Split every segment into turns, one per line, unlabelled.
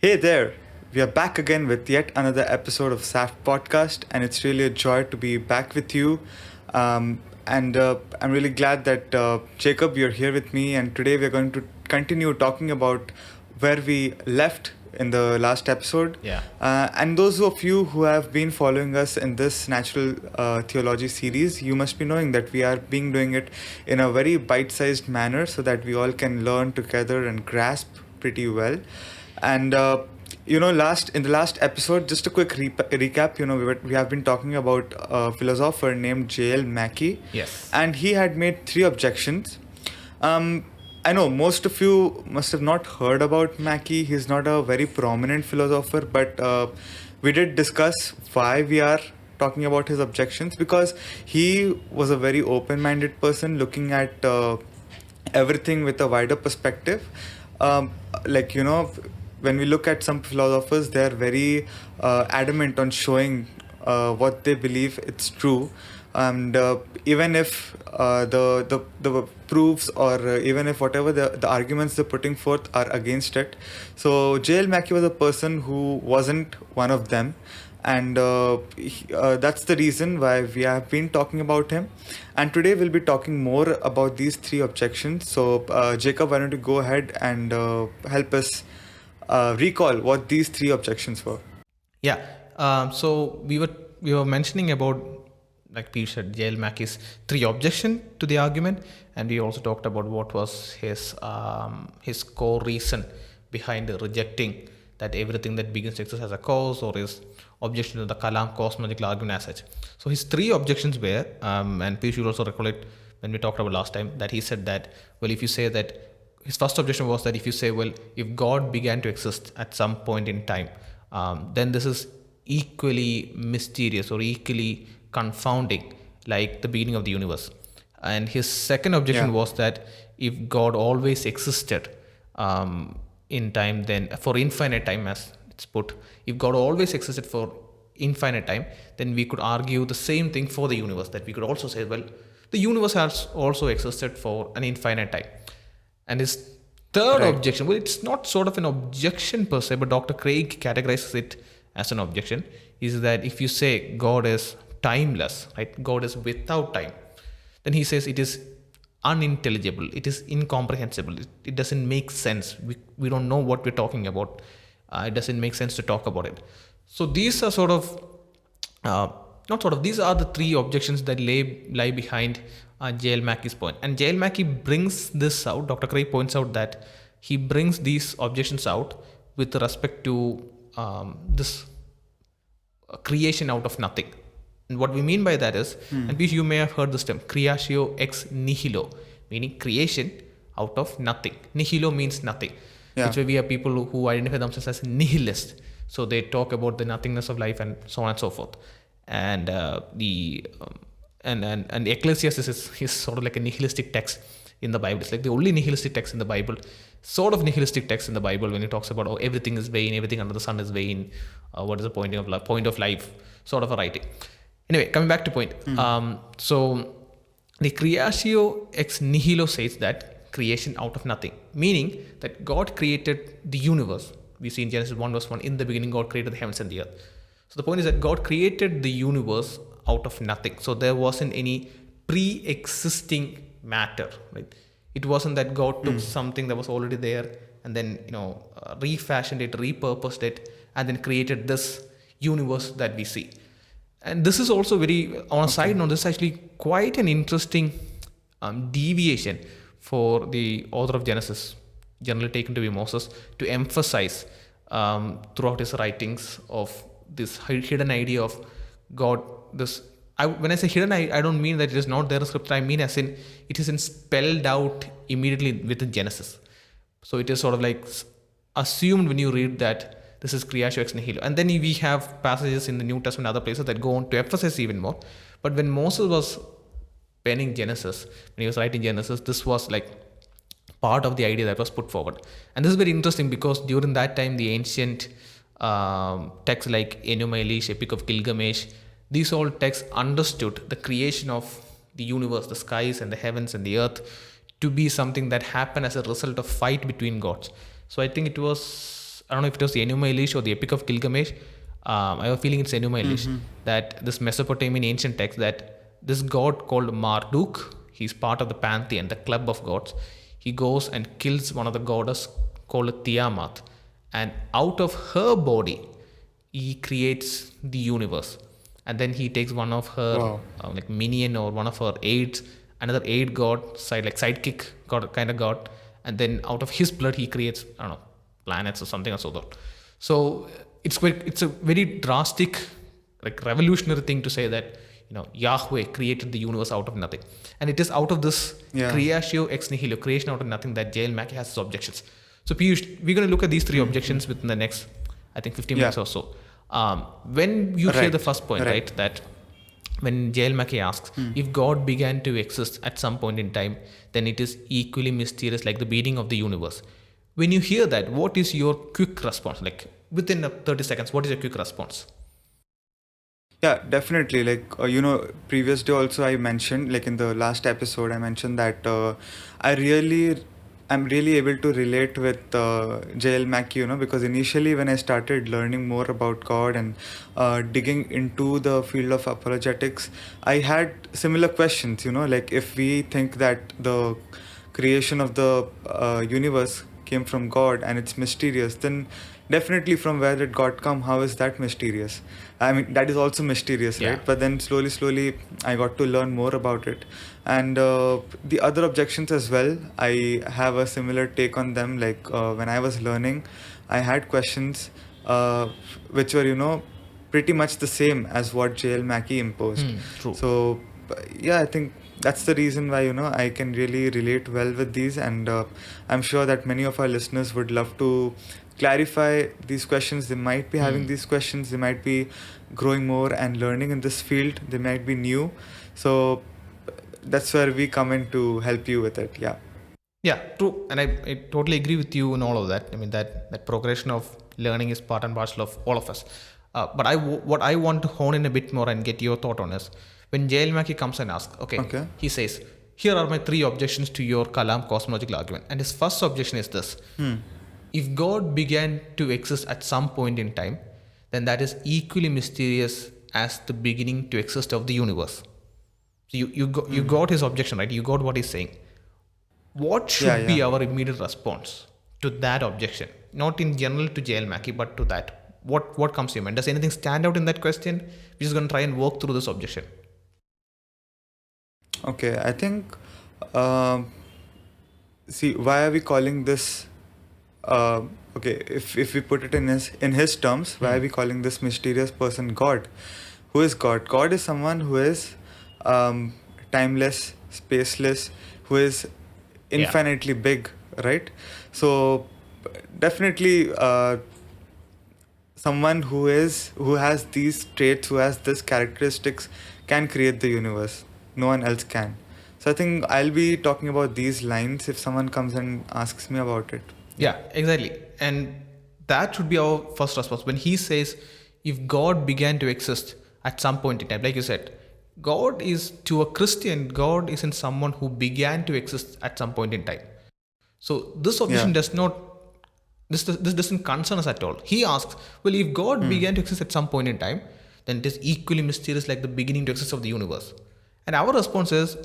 Hey there! We are back again with yet another episode of SAFT Podcast, and it's really a joy to be back with you. And I'm really glad that Jacob, you're here with me, and today we're going to continue talking about where we left in the last episode.
Yeah.
And those of you who have been following us in this natural theology series, you must be knowing that we are doing it in a very bite-sized manner so that we all can learn together and grasp pretty well. And in the last episode, just a quick recap. We have been talking about a philosopher named J.L. Mackie.
Yes.
And he had made 3 objections. I know most of you must have not heard about Mackie. He's not a very prominent philosopher, but we did discuss why we are talking about his objections, because he was a very open-minded person looking at everything with a wider perspective. When we look at some philosophers, they are very adamant on showing what they believe it's true, and even if the proofs, or even if whatever the arguments they're putting forth are against it. So J.L. Mackie was a person who wasn't one of them, and that's the reason why we have been talking about him. And today we'll be talking more about these 3 objections. So Jacob, why don't you go ahead and help us recall what these 3 objections were?
Yeah. So we were mentioning about, like Pete said, J.L. Mackie's 3 objections to the argument, and we also talked about what was his core reason behind rejecting that everything that begins to exist has a cause, or his objection to the Kalam cosmological argument as such. So his 3 objections were, and Pete should also recall it when we talked about last time, that he said that, well, if you say that, his first objection was that if you say, well, if God began to exist at some point in time, then this is equally mysterious or equally confounding like the beginning of the universe. And his second objection was that if God always existed in time, then for infinite time, as it's put, if God always existed for infinite time, then we could argue the same thing for the universe, that we could also say, well, the universe has also existed for an infinite time. And his third objection, well, it's not sort of an objection per se, but Dr. Craig categorizes it as an objection, is that if you say God is timeless, right, God is without time, then he says it is unintelligible, it is incomprehensible, it doesn't make sense. We don't know what we're talking about. It doesn't make sense to talk about it. So these are these are the 3 objections that lie behind J.L. Mackie's point. And J.L. Mackie brings this out. Dr. Craig points out that he brings these objections out with respect to this creation out of nothing. And what we mean by that is, and you may have heard this term, Creatio Ex Nihilo, meaning creation out of nothing. Nihilo means nothing.
Yeah.
Which way we have people who identify themselves as nihilist. So they talk about the nothingness of life and so on and so forth. And and Ecclesiastes is sort of like a nihilistic text in the Bible. It's like the only nihilistic text in the Bible, sort of nihilistic text in the Bible, when it talks about, oh, everything is vain, everything under the sun is vain. What is the point of life? Sort of a writing. Anyway, coming back to point. So the Creatio Ex Nihilo says that creation out of nothing, meaning that God created the universe. We see in Genesis 1 verse 1, in the beginning God created the heavens and the earth. So the point is that God created the universe out of nothing. So there wasn't any pre-existing matter, right? It wasn't that God took something that was already there and then, refashioned it, repurposed it, and then created this universe that we see. And this is also very, on a side note, this is actually quite an interesting deviation for the author of Genesis, generally taken to be Moses, to emphasize throughout his writings of this hidden idea of God. When I say hidden, I don't mean that it is not there in scripture. I mean as in it isn't spelled out immediately within Genesis. So it is sort of like assumed when you read that this is Creatio Ex Nihilo. And then we have passages in the New Testament and other places that go on to emphasize even more. But when Moses was penning Genesis, when he was writing Genesis, this was like part of the idea that was put forward. And this is very interesting because during that time, the ancient texts like Enuma Elish, Epic of Gilgamesh, these all texts understood the creation of the universe, the skies and the heavens and the earth, to be something that happened as a result of fight between gods. So I think it was I don't know if it was the Enuma Elish or the Epic of Gilgamesh. I have a feeling it's Enuma Elish, that this Mesopotamian ancient text, that this god called Marduk, he's part of the pantheon, the club of gods. He goes and kills one of the goddess called Tiamat, and out of her body, he creates the universe. And then he takes one of her
Wow.
like minion or one of her aides, another aid god, sidekick god kind of god, and then out of his blood he creates, I don't know, planets or something or so that. So it's a very drastic, like revolutionary thing to say that, you know, Yahweh created the universe out of nothing, and it is out of this Creatio Ex Nihilo, creation out of nothing, that J.L. Mackie has his objections. So Piyush, we're going to look at these three objections within the next, I think, 15 minutes or so. When you hear the first point, right, that when J.L. Mackie asks, if God began to exist at some point in time, then it is equally mysterious like the beginning of the universe. When you hear that, what is your quick response? Like within 30 seconds, what is your quick response?
Yeah, definitely. Like, previous day also I mentioned, like in the last episode, I mentioned that I'm really able to relate with J.L. Mackie, because initially when I started learning more about God and digging into the field of apologetics, I had similar questions, like if we think that the creation of the universe came from God and it's mysterious, then definitely from where did God come? How is that mysterious? I mean, that is also mysterious, right? But then slowly, I got to learn more about it. And the other objections as well, I have a similar take on them. Like when I was learning, I had questions which were, pretty much the same as what J.L. Mackie imposed.
True.
So, yeah, I think that's the reason why, I can really relate well with these. And I'm sure that many of our listeners would love to clarify these questions. They might be having these questions. They might be growing more and learning in this field. They might be new. So that's where we come in to help you with it.
Yeah, true. And I totally agree with you in all of that. I mean, that progression of learning is part and parcel of all of us. But what I want to hone in a bit more and get your thought on is, when J.L. Mackie comes and asks, okay, he says, here are my 3 objections to your Kalam cosmological argument. And his first objection is this. If God began to exist at some point in time, then that is equally mysterious as the beginning to exist of the universe. So you got his objection, right? You got what he's saying. What should be our immediate response to that objection? Not in general to J.L. Mackie, but to that. What comes to your mind? Does anything stand out in that question? We're just going to try and work through this objection.
Okay, I think, see, why are we calling this, if we put it in his terms, why are we calling this mysterious person God? Who is God? God is someone who is timeless, spaceless, who is infinitely big, right? So definitely someone who has these traits, who has these characteristics, can create the universe. No one else can. So I think I'll be talking about these lines if someone comes and asks me about it.
Yeah, exactly. And that should be our first response. When he says, if God began to exist at some point in time, like you said, God is, to a Christian, God isn't someone who began to exist at some point in time. So this objection does not, this doesn't concern us at all. He asks, well, if God began to exist at some point in time, then it is equally mysterious like the beginning to exist of the universe. And our response is,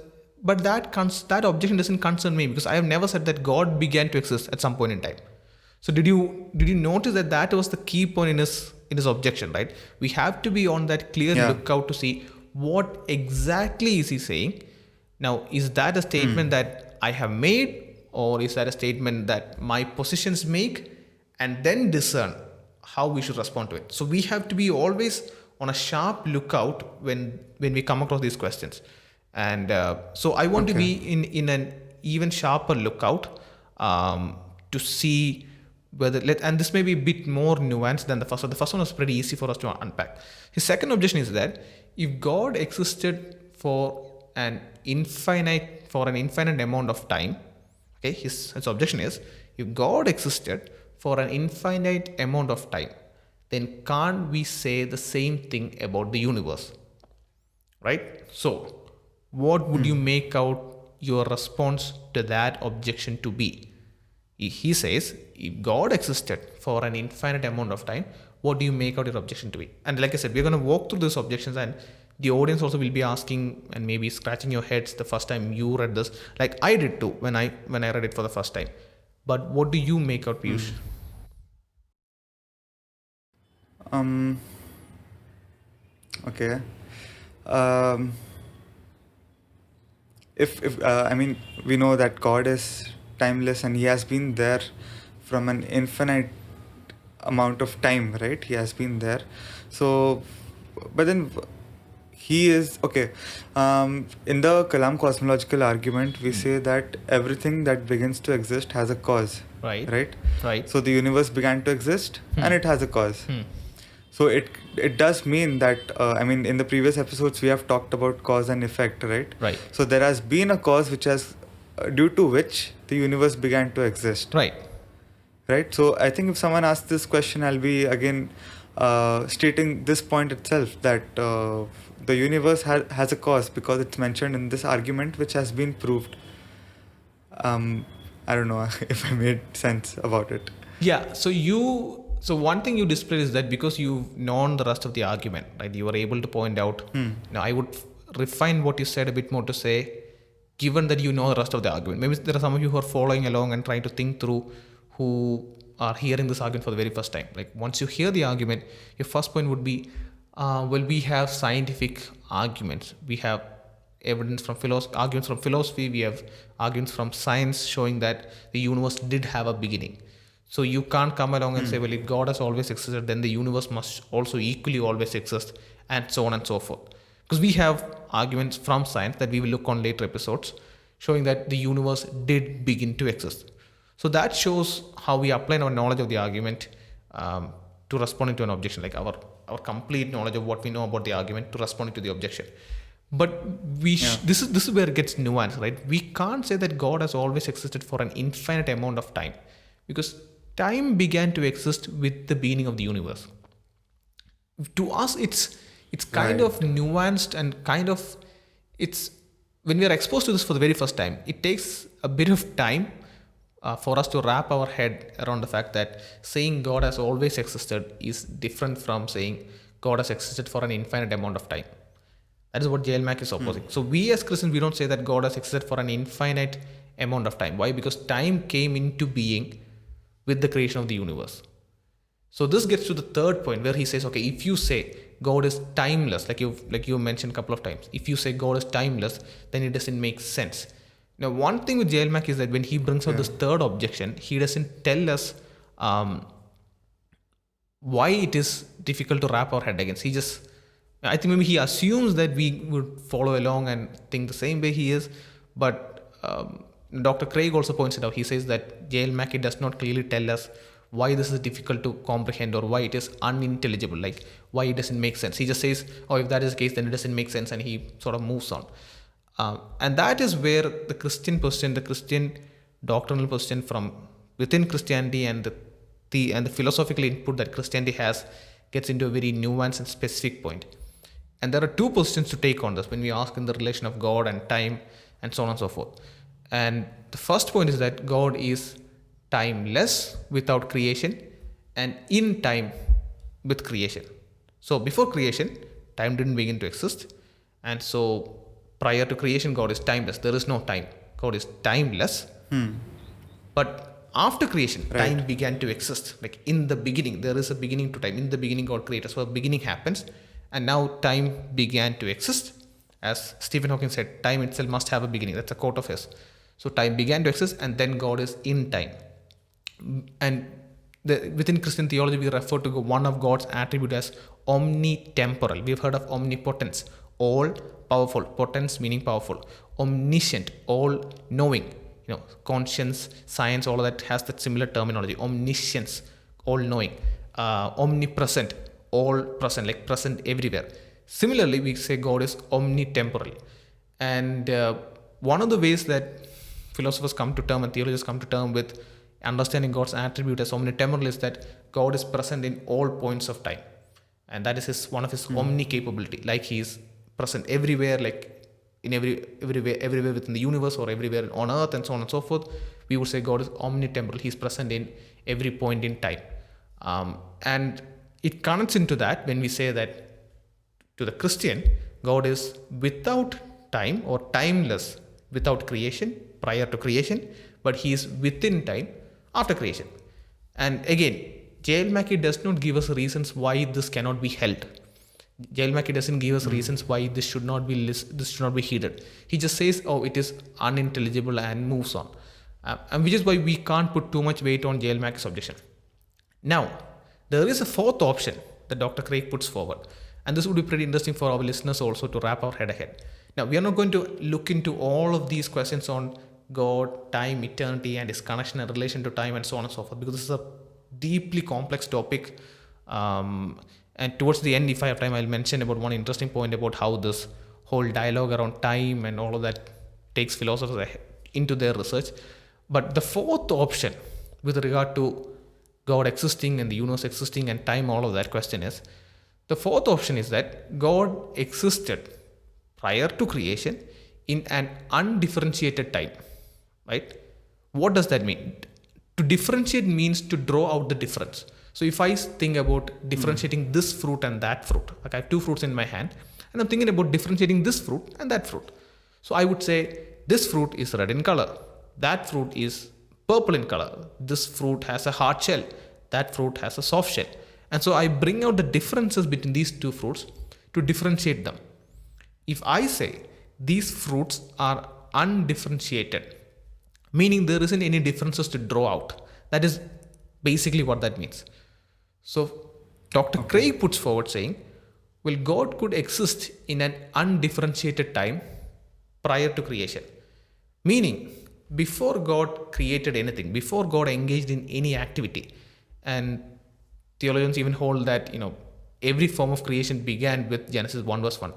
but that objection doesn't concern me, because I have never said that God began to exist at some point in time. So did you notice that was the key point in his objection, right? We have to be on that clear lookout to see what exactly is he saying. Now, is that a statement that I have made, or is that a statement that my positions make, and then discern how we should respond to it? So we have to be always on a sharp lookout when we come across these questions. And so I want to be in an even sharper lookout to see whether, and this may be a bit more nuanced than the first one. The first one was pretty easy for us to unpack. His second objection is that if God existed for an infinite amount of time, okay, his objection is, if God existed for an infinite amount of time, then can't we say the same thing about the universe? Right? So what would you make out your response to that objection to be? He says, if God existed for an infinite amount of time, what do you make out your objection to be? And like I said, we're going to walk through these objections, and the audience also will be asking and maybe scratching your heads the first time you read this, like I did too when I read it for the first time. But what do you make out, Piyush?
Okay. Um, if I mean, we know that God is timeless and He has been there from an infinite amount of time, right? He has been there. So, but then He is okay. In the Kalam cosmological argument, we say that everything that begins to exist has a cause,
Right.
right?
Right.
So the universe began to exist, and it has a cause. So it does mean that I mean, in the previous episodes we have talked about cause and effect, right?
Right.
So there has been a cause which has due to which the universe began to exist,
Right.
right? So I think if someone asks this question, I'll be again stating this point itself, that the universe has a cause because it's mentioned in this argument which has been proved. I don't know if I made sense about it.
Yeah. So one thing you displayed is that because you've known the rest of the argument, right? You were able to point out. Now I would refine what you said a bit more to say, given that you know the rest of the argument. Maybe there are some of you who are following along and trying to think through, who are hearing this argument for the very first time. Like once you hear the argument, your first point would be, well, we have scientific arguments. We have evidence from arguments from philosophy. We have arguments from science showing that the universe did have a beginning. So you can't come along and say, well, if God has always existed, then the universe must also equally always exist, and so on and so forth. Because we have arguments from science that we will look on later episodes showing that the universe did begin to exist. So that shows how we apply our knowledge of the argument to responding to an objection, like our complete knowledge of what we know about the argument to responding to the objection. But this is where it gets nuanced, right? We can't say that God has always existed for an infinite amount of time, because time began to exist with the beginning of the universe. To us, it's kind of nuanced, and kind of, it's when we are exposed to this for the very first time, it takes a bit of time for us to wrap our head around the fact that saying God has always existed is different from saying God has existed for an infinite amount of time. That is what J.L. Mackie is opposing. So we as Christians, we don't say that God has existed for an infinite amount of time. Why? Because time came into being with the creation of the universe. So this gets to the third point where he says, okay, if you say God is timeless, like you mentioned a couple of times, if you say God is timeless, then it doesn't make sense. Now, one thing with J.L. Mackie is that when he brings out this third objection, he doesn't tell us why it is difficult to wrap our head against. I think maybe he assumes that we would follow along and think the same way he is, but Dr. Craig also points it out. He says that J.L. Mackie does not clearly tell us why this is difficult to comprehend or why it is unintelligible, like why it doesn't make sense. He just says, oh, if that is the case, then it doesn't make sense, and he sort of moves on. And that is where the Christian position, the Christian doctrinal position from within Christianity, and the philosophical input that Christianity has gets into a very nuanced and specific point. And there are two positions to take on this when we ask in the relation of God and time and so on and so forth. And the first point is that God is timeless without creation and in time with creation. So before creation, time didn't begin to exist. And so prior to creation, God is timeless. There is no time. God is timeless. But after creation, time began to exist. Like in the beginning, there is a beginning to time. In the beginning, God created. So a beginning happens. And now time began to exist. As Stephen Hawking said, time itself must have a beginning. That's a quote of his. So time began to exist, and then God is in time. And within Christian theology, we refer to one of God's attributes as omnitemporal. We've heard of omnipotence, all powerful. Potence meaning powerful. Omniscient, all knowing. Conscience, science, all of that has that similar terminology. Omniscience, all knowing. Omnipresent, all present, like present everywhere. Similarly, we say God is omnitemporal. And one of the ways that philosophers come to term and theologians come to term with understanding God's attribute as omnitemporal is that God is present in all points of time. And that is one of his omni-capability. Like he is present everywhere, like in everywhere within the universe or everywhere on earth and so on and so forth. we would say God is omnitemporal. He's present in every point in time. And it connects into that when we say that to the Christian, God is without time or timeless without creation, prior to creation, but he is within time after creation. And again, J.L. Mackie does not give us reasons why this cannot be held. J.L. Mackie doesn't give us reasons why this should not be heeded. He just says, oh, it is unintelligible and moves on. And which is why we can't put too much weight on J.L. Mackie's objection. Now, there is a fourth option that Dr. Craig puts forward. And this would be pretty interesting for our listeners also to wrap our head ahead. Now, we are not going to look into all of these questions on God, time, eternity, and its connection and relation to time, and so on and so forth, because this is a deeply complex topic. And towards the end, if I have time, I'll mention about one interesting point about how this whole dialogue around time and all of that takes philosophers into their research. But the fourth option with regard to God existing and the universe existing and time, all of that question is, the fourth option is that God existed prior to creation in an undifferentiated time, right? What does that mean? To differentiate means to draw out the difference. So if I think about differentiating this fruit and that fruit, like I have two fruits in my hand, and I'm thinking about differentiating this fruit and that fruit. So I would say this fruit is red in color, that fruit is purple in color, this fruit has a hard shell, that fruit has a soft shell. And so I bring out the differences between these two fruits to differentiate them. If I say these fruits are undifferentiated, meaning there isn't any differences to draw out, that is basically what that means. So Dr. Craig puts forward saying, well, God could exist in an undifferentiated time prior to creation. Meaning, before God created anything, before God engaged in any activity, and theologians even hold that, every form of creation began with Genesis 1 verse 1.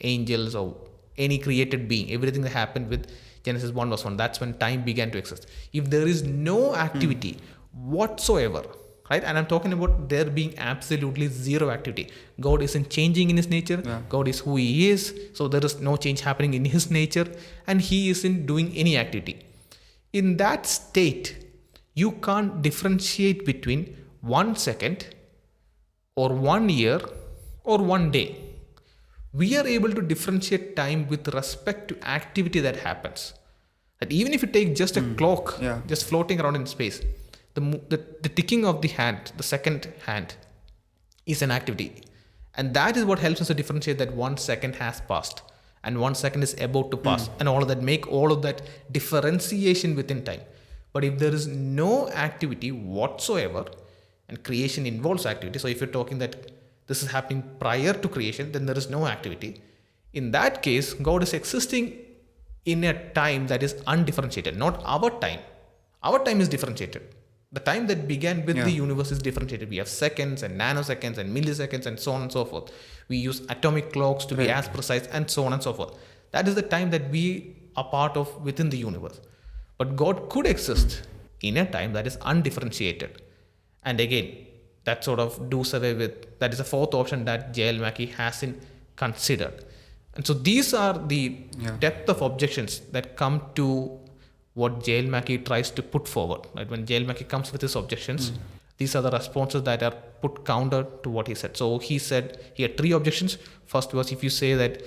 Angels or any created being, everything that happened with Genesis 1 verse 1, that's when time began to exist. If there is no activity whatsoever, right? And I'm talking about there being absolutely zero activity. God isn't changing in his nature. Yeah. God is who he is. So there is no change happening in his nature, and he isn't doing any activity. In that state, you can't differentiate between 1 second or 1 year or 1 day. We are able to differentiate time with respect to activity that happens. That even if you take just a clock, just floating around in space, the ticking of the hand, the second hand, is an activity. And that is what helps us to differentiate that 1 second has passed and 1 second is about to pass, and all of that, make all of that differentiation within time. But if there is no activity whatsoever, and creation involves activity, so if you're talking that this is happening prior to creation, then there is no activity. In that case, God is existing in a time that is undifferentiated, not our time. Our time is differentiated. The time that began with the universe is differentiated. We have seconds and nanoseconds and milliseconds and so on and so forth. We use atomic clocks to be as precise and so on and so forth. That is the time that we are part of within the universe. But God could exist in a time that is undifferentiated. And again, that sort of does away with, that is a fourth option that J.L. Mackie hasn't considered. And so these are the depth of objections that come to what J.L. Mackie tries to put forward. Right? When J.L. Mackie comes with his objections, these are the responses that are put counter to what he said. So he said he had 3 objections. First was, if you say that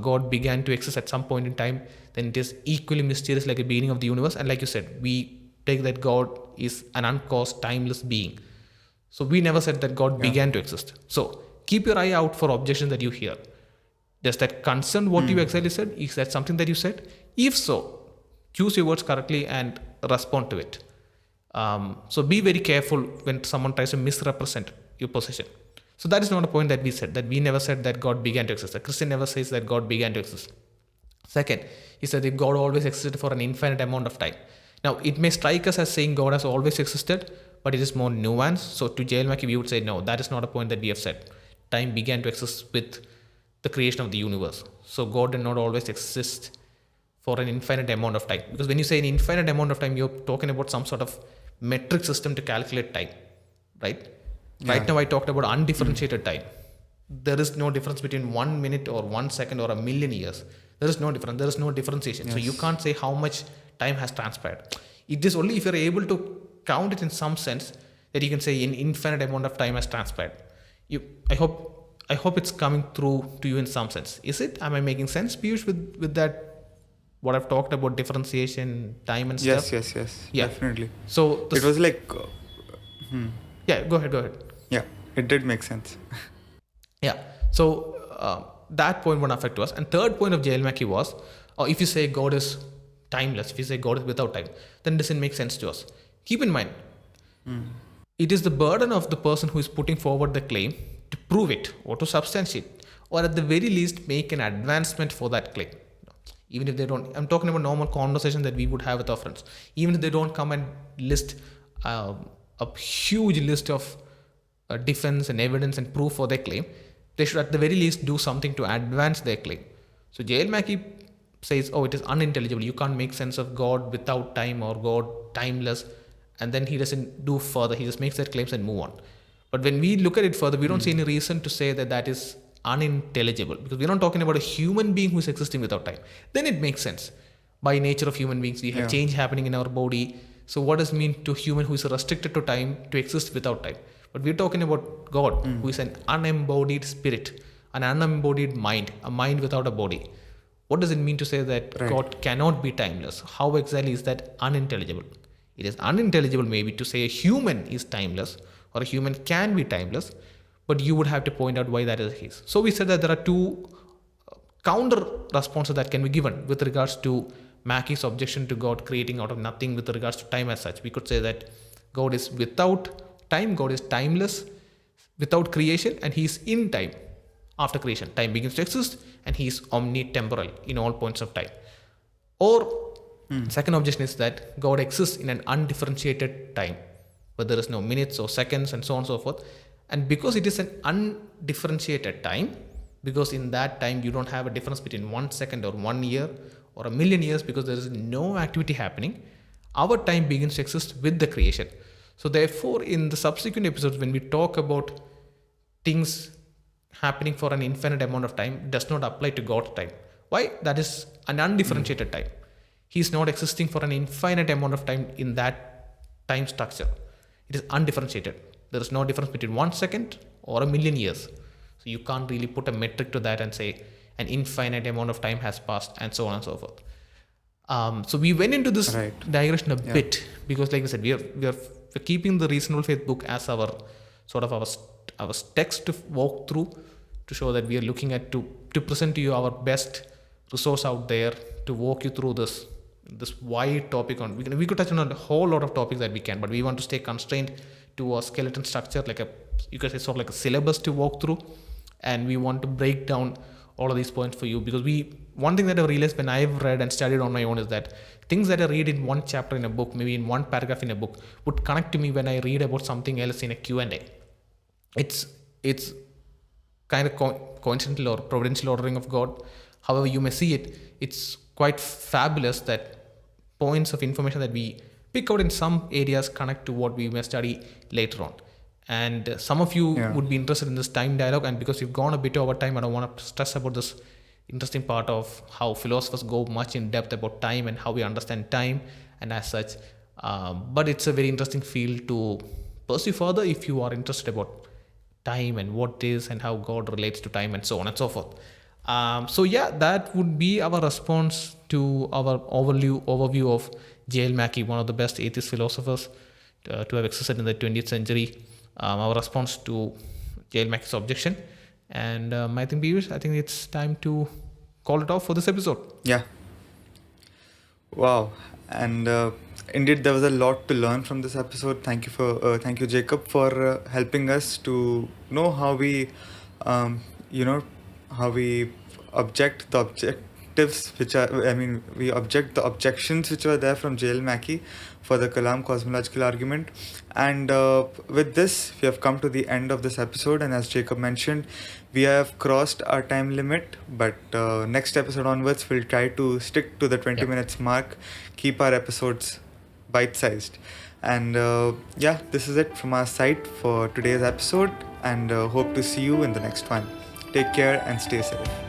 God began to exist at some point in time, then it is equally mysterious like the beginning of the universe. And like you said, we take that God is an uncaused, timeless being. So we never said that God began to exist. So keep your eye out for objections that you hear. Does that concern what you exactly said? Is that something that you said? If so, choose your words correctly and respond to it. So be very careful when someone tries to misrepresent your position. So that is not a point that we said, that we never said that God began to exist. A Christian never says that God began to exist. Second, he said that God always existed for an infinite amount of time. Now, it may strike us as saying God has always existed, but it is more nuanced. So to J.L. Mackie, we would say, no, that is not a point that we have said. Time began to exist with the creation of the universe. So God did not always exist for an infinite amount of time. Because when you say an infinite amount of time, you're talking about some sort of metric system to calculate time, right? Yeah. Right now, I talked about undifferentiated time. There is no difference between 1 minute or 1 second or a million years. There is no difference. There is no differentiation. Yes. So you can't say how much time has transpired. It is only if you're able to count it in some sense that you can say an infinite amount of time has transpired. You, I hope it's coming through to you in some sense. Is it? Am I making sense, Piyush, with that? What I've talked about differentiation, time, and stuff.
Yes,
Yeah.
definitely.
So
It was like,
yeah. Go ahead.
yeah, it did make sense.
Yeah. So that point won't affect us. And third point of J.L. Mackie was, if you say God is timeless, if you say God is without time, then it doesn't make sense to us. Keep in mind, it is the burden of the person who is putting forward the claim to prove it or to substantiate, or at the very least make an advancement for that claim. Even if they don't, I'm talking about normal conversation that we would have with our friends. Even if they don't come and list a huge list of defense and evidence and proof for their claim, they should at the very least do something to advance their claim. So J.L. Mackie says, it is unintelligible. You can't make sense of God without time or God timeless. And then he doesn't do further. He just makes their claims and move on. But when we look at it further, we don't see any reason to say that that is unintelligible, because we're not talking about a human being who is existing without time. Then it makes sense. By nature of human beings, we have change happening in our body. So what does it mean to human who is restricted to time to exist without time? But we're talking about God, who is an unembodied spirit, an unembodied mind, a mind without a body. What does it mean to say that God cannot be timeless? How exactly is that unintelligible? It is unintelligible maybe to say a human is timeless or a human can be timeless, but you would have to point out why that is the case. So we said that there are two counter responses that can be given with regards to Mackie's objection to God creating out of nothing with regards to time as such. We could say that God is without time, God is timeless without creation, and he is in time after creation. Time begins to exist and he is omnitemporal in all points of time. Or second objection is that God exists in an undifferentiated time, where there is no minutes or seconds and so on and so forth. And because it is an undifferentiated time, because in that time you don't have a difference between 1 second or 1 year or a million years, because there is no activity happening, our time begins to exist with the creation. So therefore, in the subsequent episodes, when we talk about things happening for an infinite amount of time, it does not apply to God's time. Why? That is an undifferentiated time. He is not existing for an infinite amount of time in that time structure. It is undifferentiated. There is no difference between 1 second or a million years. So you can't really put a metric to that and say an infinite amount of time has passed and so on and so forth. So we went into this digression a bit because, like I said, we're keeping the Reasonable Faith book as our sort of our text to walk through, to show that we are looking at to present to you our best resource out there to walk you through this wide topic. We could touch on a whole lot of topics that we can, but we want to stay constrained to a skeleton structure, you could say sort of like a syllabus to walk through, and we want to break down all of these points for you, because one thing that I've realized when I've read and studied on my own is that things that I read in one chapter in a book, maybe in one paragraph in a book, would connect to me when I read about something else in a Q&A. It's kind of coincidental or providential ordering of God. However you may see it, it's quite fabulous that points of information that we pick out in some areas connect to what we may study later on. And some of you would be interested in this time dialogue, and because we've gone a bit over time, I don't want to stress about this interesting part of how philosophers go much in depth about time and how we understand time and as such. But it's a very interesting field to pursue further if you are interested about time and what is and how God relates to time and so on and so forth. So that would be our response to our overview of J.L. Mackie, one of the best atheist philosophers to have existed in the 20th century. Our response to J.L. Mackie's objection. And I think it's time to call it off for this episode.
Yeah. Wow. And indeed, there was a lot to learn from this episode. Thank you, Jacob, for helping us to know how we, how we object the objectives, we object the objections which were there from J.L. Mackie for the Kalam cosmological argument. And with this, we have come to the end of this episode. And as Jacob mentioned, we have crossed our time limit. But next episode onwards, we'll try to stick to the 20 minutes mark, keep our episodes bite-sized. And this is it from our side for today's episode. And hope to see you in the next one. Take care and stay safe.